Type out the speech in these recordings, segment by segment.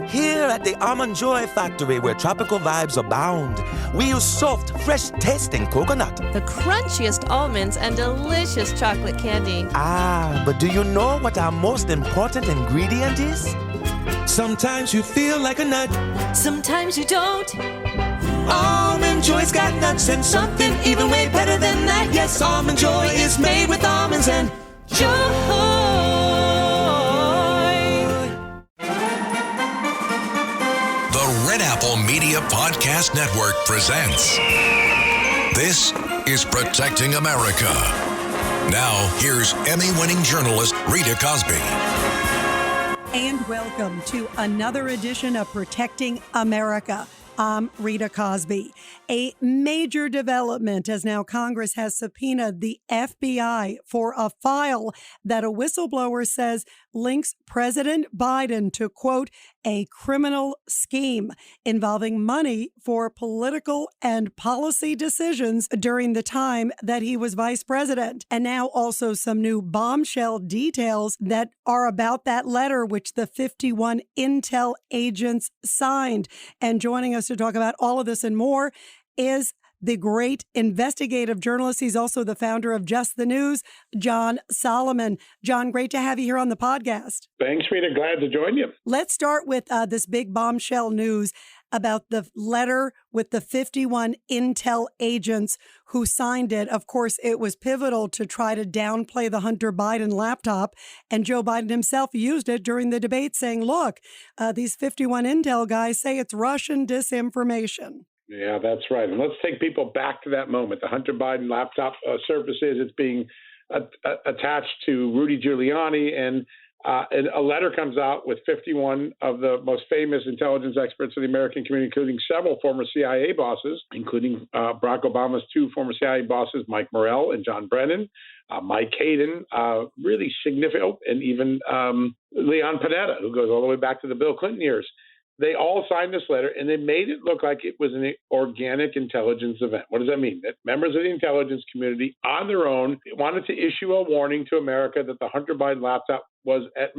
Here at the Almond Joy Factory, where tropical vibes abound, we use soft, fresh-tasting coconut. The crunchiest almonds and delicious chocolate candy. Ah, but do you know what our most important ingredient is? Sometimes you feel like a nut. Sometimes you don't. Almond Joy's got nuts and something even way better than that. Yes, Almond Joy is made with almonds and joy. Red Apple Media Podcast Network presents This is Protecting America. Now, here's Emmy-winning journalist Rita Cosby. And welcome to another edition of Protecting America. I'm Rita Cosby. A major development as now Congress has subpoenaed the FBI for a file that a whistleblower says links President Biden to, quote, a criminal scheme involving money for political and policy decisions during the time that he was vice president. And now also some new bombshell details that are about that letter which the 51 intel agents signed. And joining us to talk about all of this and more is the great investigative journalist. He's also the founder of Just the News, John Solomon. John, great to have you here on the podcast. Thanks, Rita. Glad to join you. Let's start with this big bombshell news about the letter with the 51 intel agents who signed it. Of course, it was pivotal to try to downplay the Hunter Biden laptop. And Joe Biden himself used it during the debate saying, look, these 51 intel guys say it's Russian disinformation. Yeah, that's right. And let's take people back to that moment. The Hunter Biden laptop surfaces. It's being attached to Rudy Giuliani, and a letter comes out with 51 of the most famous intelligence experts of the American community, including several former CIA bosses, including Barack Obama's two former CIA bosses, Mike Morell and John Brennan, Mike Hayden, really significant, and even Leon Panetta, who goes all the way back to the Bill Clinton years. They all signed this letter, and they made it look like it was an organic intelligence event. What does that mean? That members of the intelligence community on their own wanted to issue a warning to America that the Hunter Biden laptop was at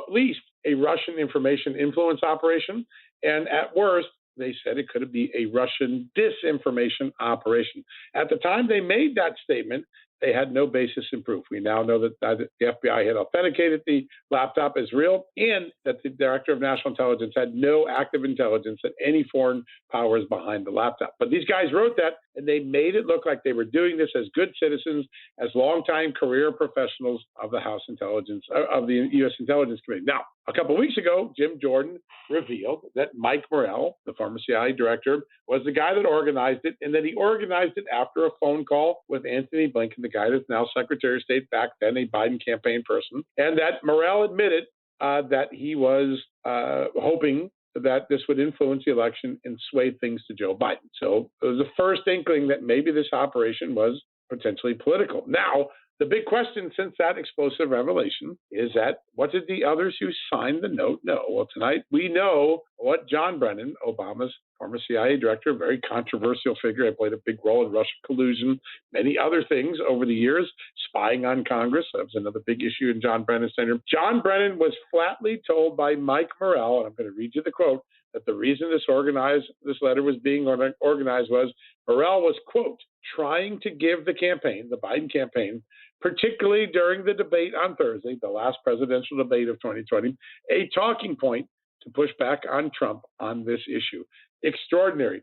least a Russian information influence operation, and at worst, they said it could be a Russian disinformation operation. At the time they made that statement, they had no basis in proof. We now know that the FBI had authenticated the laptop as real, and that the Director of National Intelligence had no active intelligence that any foreign power is behind the laptop. But these guys wrote that, and they made it look like they were doing this as good citizens, as longtime career professionals of the House Intelligence, of the U.S. Intelligence Committee. Now, a couple of weeks ago, Jim Jordan revealed that Mike Morell, the former CIA director, was the guy that organized it, and that he organized it after a phone call with Anthony Blinken, the guy that's now Secretary of State, back then a Biden campaign person, and that Morell admitted that he was hoping that this would influence the election and sway things to Joe Biden. So it was the first inkling that maybe this operation was potentially political. Now, the big question since that explosive revelation is that what did the others who signed the note know? Well, tonight we know what John Brennan, Obama's former CIA director, a very controversial figure, had played a big role in Russian collusion, many other things over the years, spying on Congress. That was another big issue in John Brennan's tenure. John Brennan was flatly told by Mike Morell, and I'm going to read you the quote, that the reason this letter was being organized was Morell was, quote, trying to give the campaign, the Biden campaign, particularly during the debate on Thursday, the last presidential debate of 2020, a talking point to push back on Trump on this issue. Extraordinary.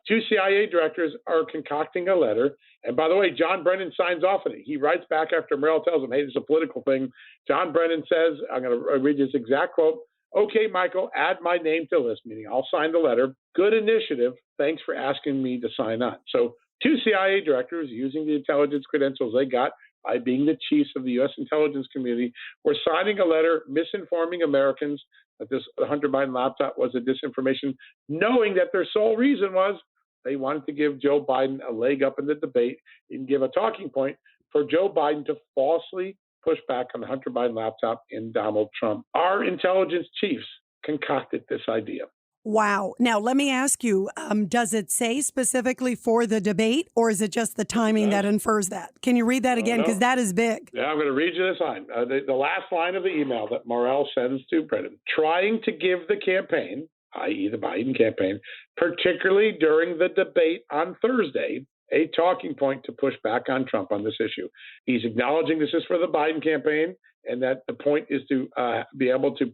Two CIA directors are concocting a letter. And by the way, John Brennan signs off on it. He writes back after Morell tells him, hey, this is a political thing. John Brennan says, I'm going to read his exact quote. Okay, Michael, add my name to the list, meaning I'll sign the letter. Good initiative. Thanks for asking me to sign on. So two CIA directors using the intelligence credentials they got by being the chiefs of the U.S. intelligence community were signing a letter misinforming Americans that this Hunter Biden laptop was a disinformation, knowing that their sole reason was they wanted to give Joe Biden a leg up in the debate and give a talking point for Joe Biden to falsely push back on the Hunter Biden laptop and Donald Trump. Our intelligence chiefs concocted this idea. Wow. Now, let me ask you, does it say specifically for the debate, or is it just the timing that infers that? Can you read that again? Because No. that is big. Yeah, I'm going to read you this line. The last line of the email that Morrell sends to President, trying to give the campaign, i.e. the Biden campaign, particularly during the debate on Thursday, a talking point to push back on Trump on this issue. He's acknowledging this is for the Biden campaign and that the point is to be able to,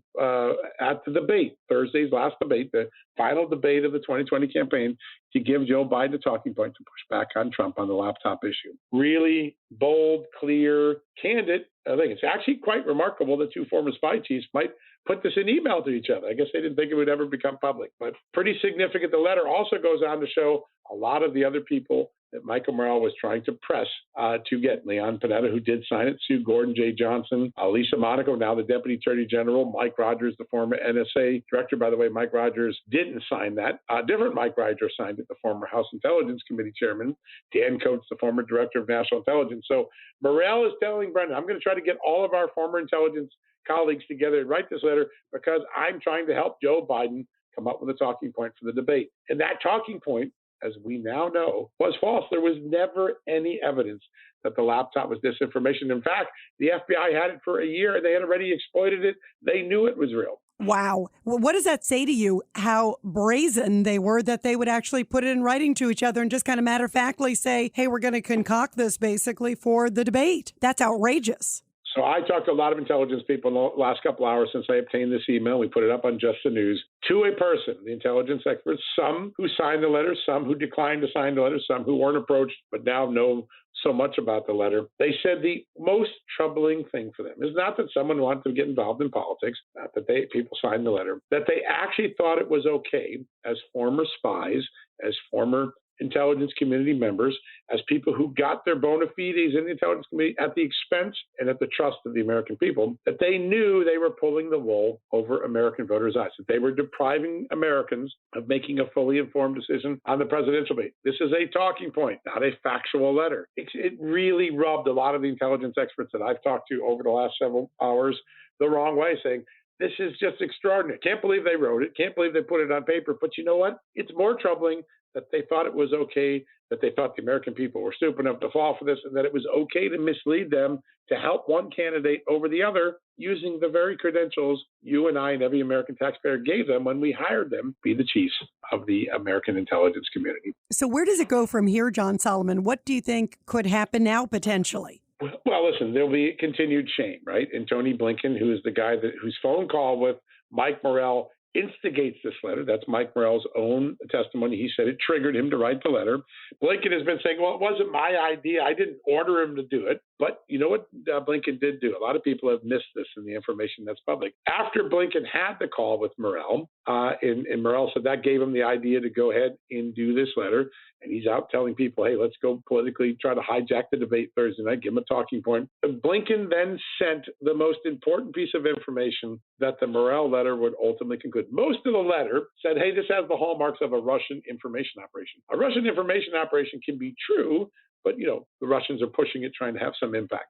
at the debate, Thursday's last debate, the final debate of the 2020 campaign, to give Joe Biden a talking point to push back on Trump on the laptop issue. Really bold, clear, candid. I think it's actually quite remarkable that two former spy chiefs might put this in email to each other. I guess they didn't think it would ever become public, but pretty significant. The letter also goes on to show a lot of the other people that Michael Morrell was trying to press to get. Leon Panetta, who did sign it, Sue Gordon, J. Johnson, Lisa Monaco, now the Deputy Attorney General, Mike Rogers, the former NSA Director. By the way, Mike Rogers didn't sign that. Different Mike Rogers signed it, the former House Intelligence Committee Chairman, Dan Coates, the former Director of National Intelligence. So Morrell is telling Brendan, I'm going to try to get all of our former intelligence colleagues together and write this letter because I'm trying to help Joe Biden come up with a talking point for the debate. And that talking point, as we now know, was false. There was never any evidence that the laptop was disinformation. In fact, the FBI had it for a year and they had already exploited it. They knew it was real. Wow. Well, what does that say to you, how brazen they were that they would actually put it in writing to each other and just kind of matter-of-factly say, hey, we're going to concoct this basically for the debate? That's outrageous. So I talked to a lot of intelligence people in the last couple hours since I obtained this email. We put it up on Just the News. To a person, the intelligence experts, some who signed the letter, some who declined to sign the letter, some who weren't approached but now know so much about the letter. They said the most troubling thing for them is not that someone wanted to get involved in politics, not that people signed the letter, that they actually thought it was okay as former spies, as former intelligence community members, as people who got their bona fides in the intelligence community at the expense and at the trust of the American people, that they knew they were pulling the wool over American voters' eyes, that they were depriving Americans of making a fully informed decision on the presidential debate. This is a talking point, not a factual letter. It really rubbed a lot of the intelligence experts that I've talked to over the last several hours the wrong way, saying, this is just extraordinary. Can't believe they wrote it. Can't believe they put it on paper. But you know what? It's more troubling that they thought it was okay, that they thought the American people were stupid enough to fall for this, and that it was okay to mislead them to help one candidate over the other using the very credentials you and I and every American taxpayer gave them when we hired them to be the chiefs of the American intelligence community. So where does it go from here, John Solomon? What do you think could happen now potentially? Well, listen, there'll be continued shame, right? And Tony Blinken, who is the guy whose phone call with Mike Morrell instigates this letter. That's Mike Morrell's own testimony. He said it triggered him to write the letter. Blinken has been saying, well, it wasn't my idea. I didn't order him to do it. But you know what Blinken did do? A lot of people have missed this in the information that's public. After Blinken had the call with Morrell, and Morrell said that gave him the idea to go ahead and do this letter. And he's out telling people, hey, let's go politically try to hijack the debate Thursday night, give him a talking point. Blinken then sent the most important piece of information that the Morrell letter would ultimately conclude. Most of the letter said, hey, this has the hallmarks of a Russian information operation. A Russian information operation can be true, but, you know, the Russians are pushing it, trying to have some impact.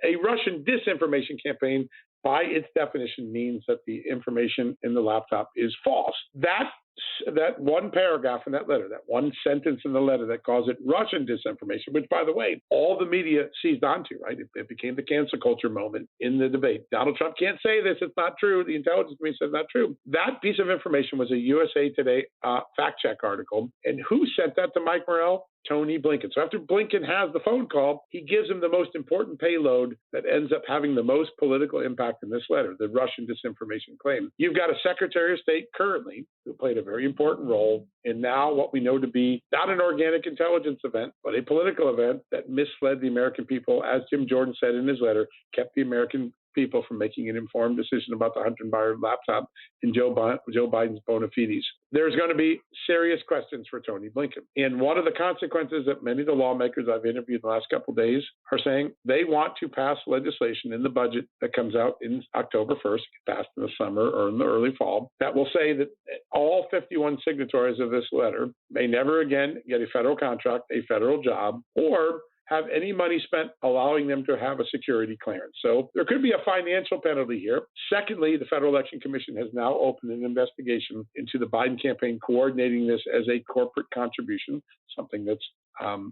A Russian disinformation campaign, by its definition, means that the information in the laptop is false. That one paragraph in that letter, that one sentence in the letter that calls it Russian disinformation, which, by the way, all the media seized onto, right? It became the cancel culture moment in the debate. Donald Trump can't say this. It's not true. The intelligence community says it's not true. That piece of information was a USA Today fact check article. And who sent that to Mike Morrell? Tony Blinken. So after Blinken has the phone call, he gives him the most important payload that ends up having the most political impact in this letter, the Russian disinformation claim. You've got a Secretary of State currently who played a very important role in now what we know to be not an organic intelligence event, but a political event that misled the American people, as Jim Jordan said in his letter, kept the American people from making an informed decision about the Hunter Biden laptop and Joe Biden's bona fides. There's going to be serious questions for Tony Blinken. And one of the consequences that many of the lawmakers I've interviewed in the last couple of days are saying they want to pass legislation in the budget that comes out in October 1st, passed in the summer or in the early fall, that will say that all 51 signatories of this letter may never again get a federal contract, a federal job, or have any money spent allowing them to have a security clearance. So there could be a financial penalty here. Secondly, the Federal Election Commission has now opened an investigation into the Biden campaign coordinating this as a corporate contribution, something that's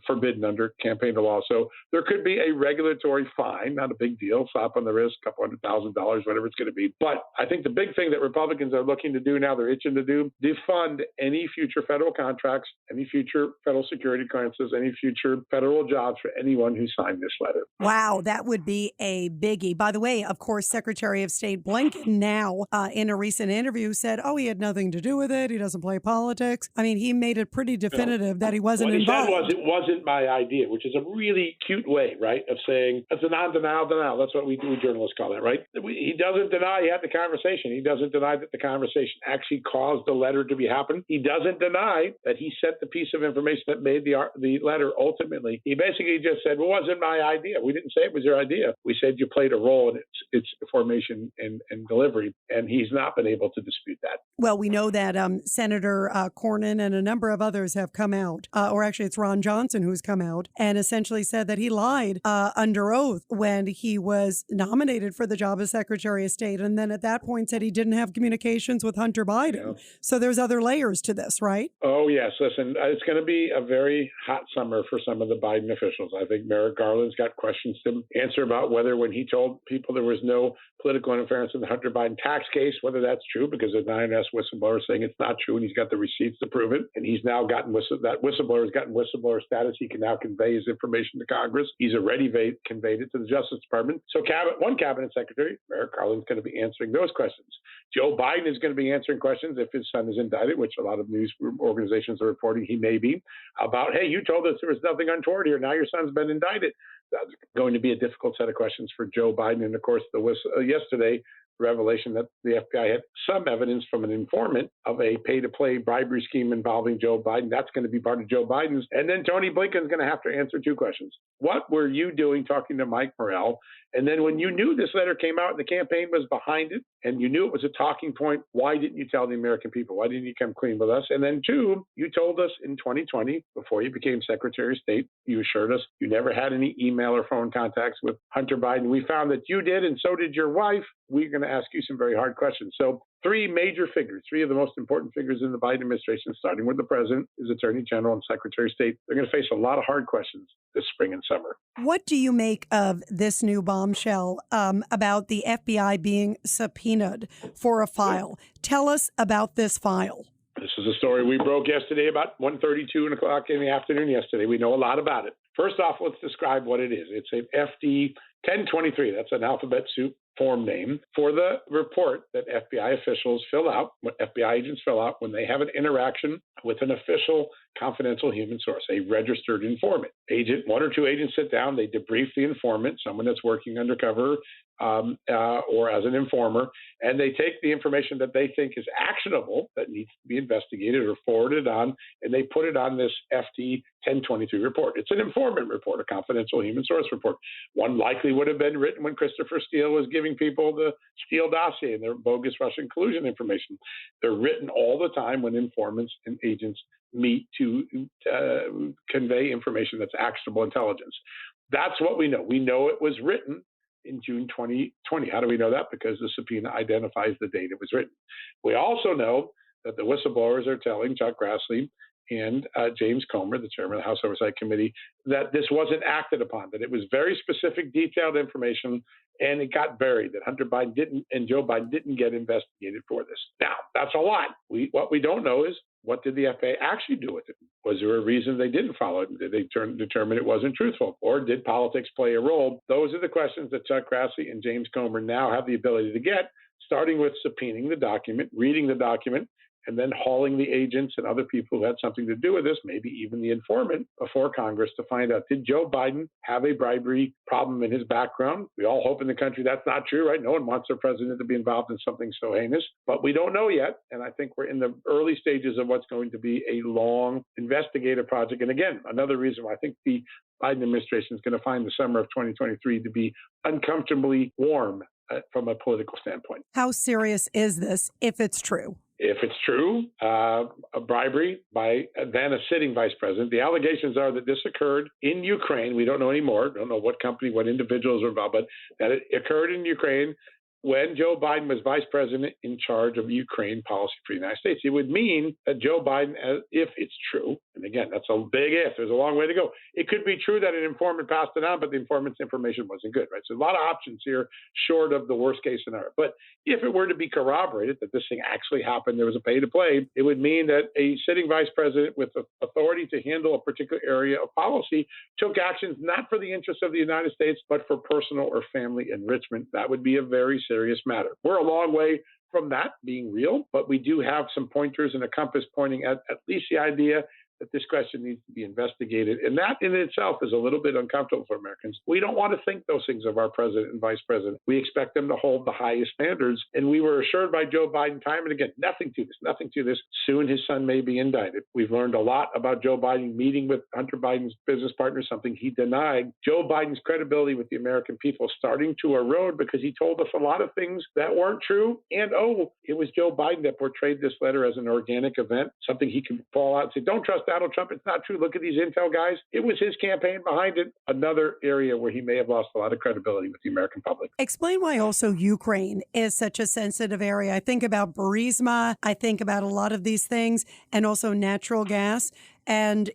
forbidden under campaign law. So there could be a regulatory fine, not a big deal, slap on the wrist, $200,000, whatever it's going to be. But I think the big thing that Republicans are looking to do now, they're itching to do, defund any future federal contracts, any future federal security clearances, any future federal jobs for anyone who signed this letter. Wow, that would be a biggie. By the way, of course, Secretary of State Blinken now in a recent interview said, he had nothing to do with it. He doesn't play politics. I mean, he made it pretty definitive that he wasn't involved. What he said was, it wasn't my idea, which is a really cute way, right, of saying it's a non-denial denial. That's what we journalists call that, right? He doesn't deny he had the conversation. He doesn't deny that the conversation actually caused the letter to be happen. He doesn't deny that he sent the piece of information that made the letter ultimately. He basically just said, well, it wasn't my idea. We didn't say it was your idea. We said you played a role in its formation and delivery, and he's not been able to dispute that. Well, we know that Senator Cornyn and a number of others have come out, or actually it's Ron Johnson who's come out and essentially said that he lied under oath when he was nominated for the job of Secretary of State. And then at that point said he didn't have communications with Hunter Biden. Yeah. So there's other layers to this, right? Oh, yes. Listen, it's going to be a very hot summer for some of the Biden officials. I think Merrick Garland's got questions to answer about whether when he told people there was no political interference in the Hunter Biden tax case, whether that's true, because the INS whistleblower saying it's not true, and he's got the receipts to prove it. And he's now gotten that whistleblower has gotten whistleblower status. He can now convey his information to Congress. He's already conveyed it to the Justice Department. So one cabinet secretary, Merrick Garland's going to be answering those questions. Joe Biden is going to be answering questions if his son is indicted, which a lot of news organizations are reporting he may be, about, hey, you told us there was nothing untoward here. Now your son's been indicted. That's going to be a difficult set of questions for Joe Biden. And of course, yesterday, revelation that the FBI had some evidence from an informant of a pay-to-play bribery scheme involving Joe Biden. That's going to be part of Joe Biden's. And then Tony Blinken's going to have to answer two questions. What were you doing talking to Mike Morrell? And then when you knew this letter came out and the campaign was behind it, and you knew it was a talking point, why didn't you tell the American people? Why didn't you come clean with us? And then two, you told us in 2020, before you became Secretary of State, you assured us you never had any email or phone contacts with Hunter Biden. We found that you did, and so did your wife. We're going to ask you some very hard questions. So three major figures, three of the most important figures in the Biden administration, starting with the president, his attorney general, and Secretary of State. They're going to face a lot of hard questions this spring and summer. What do you make of this new bombshell about the FBI being subpoenaed for a file? Tell us about this file. This is a story we broke yesterday about 1:32 o'clock in the afternoon yesterday. We know a lot about it. First off, let's describe what it is. It's an FD 1023. That's an alphabet soup form name for the report that FBI officials fill out, what FBI agents fill out when they have an interaction with an official confidential human source, a registered informant. One or two agents sit down, they debrief the informant, someone that's working undercover or as an informer, and they take the information that they think is actionable, that needs to be investigated or forwarded on, and they put it on this FD 1023 report. It's an informant report, a confidential human source report. One likely would have been written when Christopher Steele was giving people the Steele dossier and their bogus Russian collusion information. They're written all the time when informants and agents meet to convey information that's actionable intelligence. That's what we know. We know it was written in June 2020. How do we know that? Because the subpoena identifies the date it was written. We also know that the whistleblowers are telling Chuck Grassley and James Comer, the chairman of the House Oversight Committee, that this wasn't acted upon, that it was very specific, detailed information, and it got buried, that Hunter Biden didn't and Joe Biden didn't get investigated for this. Now, that's a lot. What we don't know is, what did the FBI actually do with it? Was there a reason they didn't follow it? Did they determine it wasn't truthful? Or did politics play a role? Those are the questions that Chuck Grassley and James Comer now have the ability to get, starting with subpoenaing the document, reading the document, and then hauling the agents and other people who had something to do with this, maybe even the informant, before Congress to find out, did Joe Biden have a bribery problem in his background? We all hope in the country that's not true, right? No one wants their president to be involved in something so heinous, but we don't know yet. And I think we're in the early stages of what's going to be a long investigative project. And again, another reason why I think the Biden administration is going to find the summer of 2023 to be uncomfortably warm from a political standpoint. How serious is this if it's true? If it's true, a bribery by then a sitting vice president. The allegations are that this occurred in Ukraine. We don't know anymore. Don't know what company, what individuals are involved, but that it occurred in Ukraine when Joe Biden was vice president in charge of Ukraine policy for the United States. It would mean that Joe Biden, if it's true, and again, that's a big if, there's a long way to go. It could be true that an informant passed it on, but the informant's information wasn't good, right? So a lot of options here short of the worst case scenario. But if it were to be corroborated that this thing actually happened, there was a pay to play, it would mean that a sitting vice president with authority to handle a particular area of policy took actions not for the interests of the United States, but for personal or family enrichment. That would be a very serious matter. We're a long way from that being real, but we do have some pointers and a compass pointing at least the idea that this question needs to be investigated. And that in itself is a little bit uncomfortable for Americans. We don't want to think those things of our president and vice president. We expect them to hold the highest standards. And we were assured by Joe Biden time and again, nothing to this. Soon his son may be indicted. We've learned a lot about Joe Biden meeting with Hunter Biden's business partner, something he denied. Joe Biden's credibility with the American people starting to erode because he told us a lot of things that weren't true. And it was Joe Biden that portrayed this letter as an organic event, something he could fall out and say, don't trust Donald Trump. It's not true. Look at these intel guys. It was his campaign behind it. Another area where he may have lost a lot of credibility with the American public. Explain why also Ukraine is such a sensitive area. I think about Burisma. I think about a lot of these things and also natural gas. And,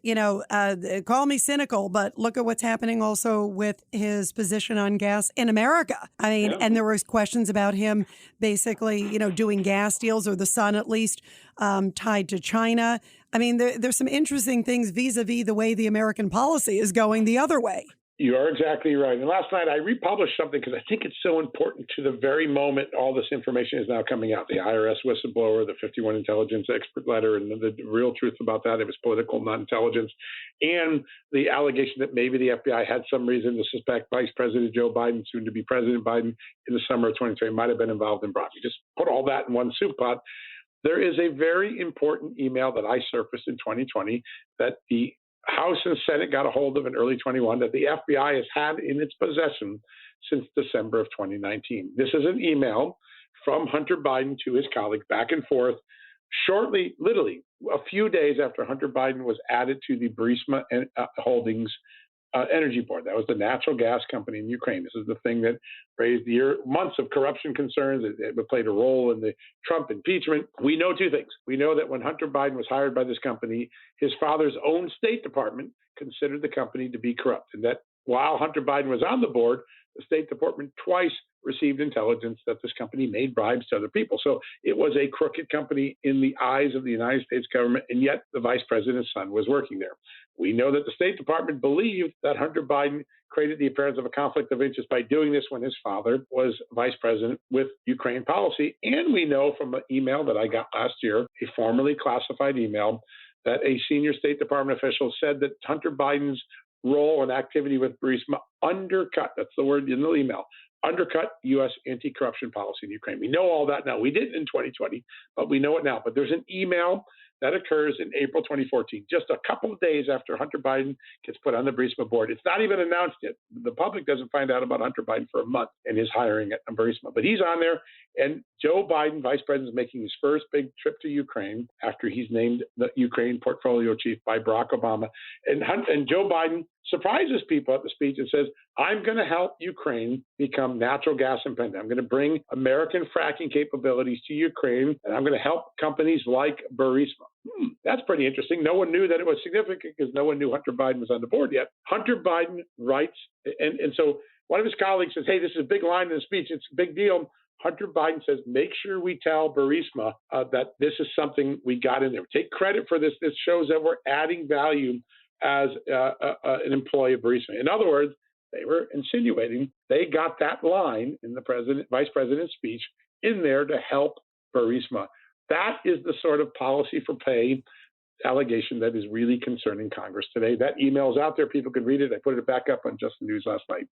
call me cynical, but look at what's happening also with his position on gas in America. I mean, and there was questions about him basically, doing gas deals, or the son at least, tied to China. I mean, there's some interesting things vis-a-vis the way the American policy is going the other way. You are exactly right. And last night I republished something because I think it's so important to the very moment all this information is now coming out. The IRS whistleblower, the 51 intelligence expert letter, and the real truth about that, it was political, not intelligence, and the allegation that maybe the FBI had some reason to suspect Vice President Joe Biden, soon to be President Biden, in the summer of 2020 might have been involved in bribery. Just put all that in one soup pot. There is a very important email that I surfaced in 2020 that the House and Senate got a hold of in early 21 that the FBI has had in its possession since December of 2019. This is an email from Hunter Biden to his colleague back and forth shortly, literally a few days after Hunter Biden was added to the Burisma Holdings Energy Board. That was the natural gas company in Ukraine. This is the thing that raised months of corruption concerns. It played a role in the Trump impeachment. We know two things. We know that when Hunter Biden was hired by this company, his father's own State Department considered the company to be corrupt, and that while Hunter Biden was on the board, the State Department twice received intelligence that this company made bribes to other people. So it was a crooked company in the eyes of the United States government, and yet the vice president's son was working there. We know that the State Department believed that Hunter Biden created the appearance of a conflict of interest by doing this when his father was vice president with Ukraine policy. And we know from an email that I got last year, a formerly classified email, that a senior State Department official said that Hunter Biden's role and activity with Burisma undercut, that's the word in the email, undercut U.S. anti-corruption policy in Ukraine. We know all that now. We didn't in 2020, but we know it now. But there's an email that occurs in April 2014, just a couple of days after Hunter Biden gets put on the Burisma board. It's not even announced yet. The public doesn't find out about Hunter Biden for a month and his hiring at Burisma. But he's on there, and Joe Biden, vice president, is making his first big trip to Ukraine after he's named the Ukraine portfolio chief by Barack Obama. And Joe Biden surprises people at the speech and says, I'm going to help Ukraine become natural gas independent. I'm going to bring American fracking capabilities to Ukraine, and I'm going to help companies like Burisma. That's pretty interesting. No one knew that it was significant because no one knew Hunter Biden was on the board yet. Hunter Biden writes, and so one of his colleagues says, hey, this is a big line in the speech. It's a big deal. Hunter Biden says, make sure we tell Burisma that this is something we got in there. Take credit for this. This shows that we're adding value as an employee of Burisma. In other words, they were insinuating they got that line in the vice president's speech in there to help Burisma. That is the sort of policy for pay allegation that is really concerning Congress today. That email is out there. People can read it. I put it back up on Just the News last night.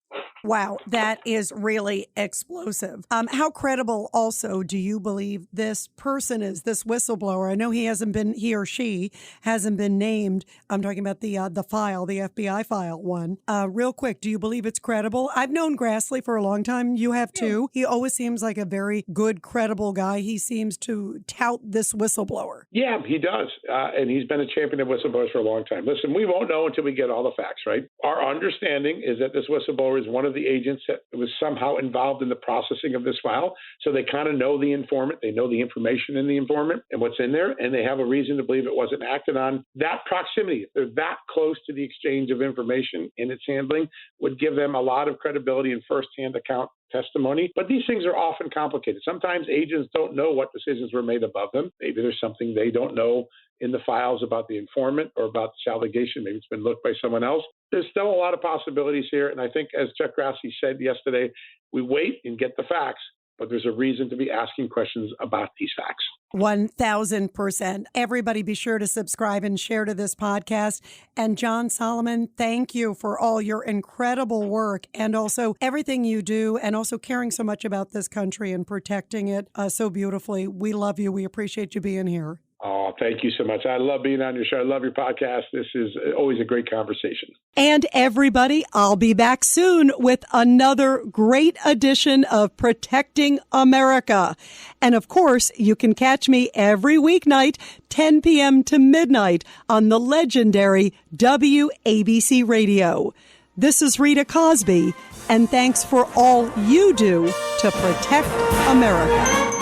Wow, that is really explosive. How credible also do you believe this person is, this whistleblower? I know he or she hasn't been named. I'm talking about the file, the FBI file one. Real quick, do you believe it's credible? I've known Grassley for a long time. You have too. He always seems like a very good, credible guy. He seems to tout this whistleblower. Yeah, he does. And he's been a champion of whistleblowers for a long time. Listen, we won't know until we get all the facts, right? Our understanding is that this whistleblower is one of the agents that was somehow involved in the processing of this file. So they kind of know the informant. They know the information in the informant and what's in there, and they have a reason to believe it wasn't acted on. That proximity, they're that close to the exchange of information in its handling, would give them a lot of credibility and firsthand account testimony. But these things are often complicated. Sometimes agents don't know what decisions were made above them. Maybe there's something they don't know in the files about the informant or about this allegation. Maybe it's been looked by someone else. There's still a lot of possibilities here. And I think, as Chuck Grassley said yesterday, we wait and get the facts, but there's a reason to be asking questions about these facts. 1,000%. Everybody be sure to subscribe and share to this podcast. And John Solomon, thank you for all your incredible work and also everything you do and also caring so much about this country and protecting it so beautifully. We love you. We appreciate you being here. Oh, thank you so much. I love being on your show. I love your podcast. This is always a great conversation. And everybody, I'll be back soon with another great edition of Protecting America. And of course, you can catch me every weeknight, 10 p.m. to midnight on the legendary WABC Radio. This is Rita Cosby, and thanks for all you do to protect America.